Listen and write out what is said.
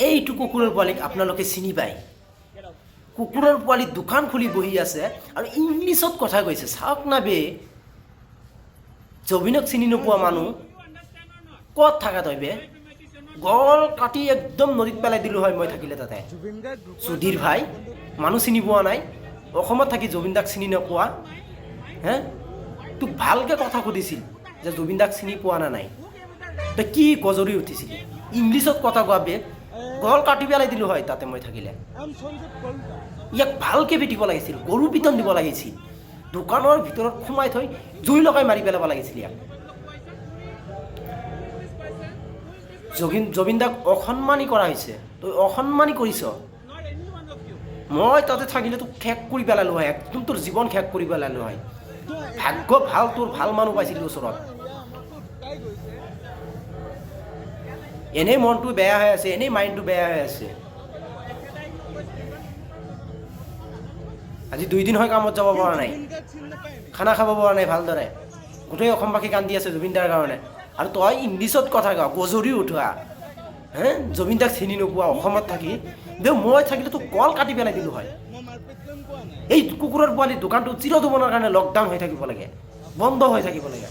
এইটো কুকুৰৰ পোৱালিক আপোনালোকে চিনি পায় কুকুৰৰ পোৱালি দোকান খুলি বহি আছে আৰু ইংলিছত কথা কৈছে চাওক না বে জবিনক চিনি নোপোৱা মানুহ ক'ত থাকা তই বে গল কাটি একদম নদীত পেলাই দিলোঁ হয় মই থাকিলে তাতে সুধীৰ ভাই মানুহ চিনি পোৱা নাই অসমত থাকি জবিন দাক চিনি নোপোৱা হে তোক ভালকৈ কথা সুধিছিল যে জবিন দাক চিনি পোৱা না নাই তই কি গজৰি উঠিছিলি ইংলিছত কথা কোৱা বে গল কাটি পেলাই দিলোঁ হয় তাতে মই থাকিলে ইয়াক ভালকৈ পিটিব লাগিছিল গৰু পিটন দিব লাগিছিল দোকানৰ ভিতৰত সোমাই থৈ জুই লগাই মাৰি পেলাব লাগিছিল ইয়াক জবিন দাক অসন্মানী কৰা হৈছে তই অসন্মানী কৰিছ মই তাতে থাকিলে তোক শেষ কৰি পেলালোঁ হয় একদম তোৰ জীৱন শেষ কৰি পেলালোঁ হয় ভাগ্য ভাল তোৰ ভাল মানুহ পাইছিলোঁ ওচৰত এনেই মনটো বেয়া হৈ আছে এনেই মাইণ্ডটো বেয়া হৈ আছে আজি 2 দিন হয় কামত যাব পৰা নাই খানা খাব পৰা নাই ভালদৰে গোটেই অসমবাসী কান্দি আছে জুবিন দাৰ কাৰণে আৰু তই ইংলিছত কথা কওঁ গজৰি উঠোৱা হে জবিন দাক চিনি নোপোৱা অসমত থাকি দে মই থাকিলে তোক কল কাটি পেলাই দিলোঁ হয় এই কুকুৰৰ পোৱালি দোকানটো চিৰদুবনৰ কাৰণে লকডাউন হৈ থাকিব লাগে বন্ধ হৈ থাকিব লাগে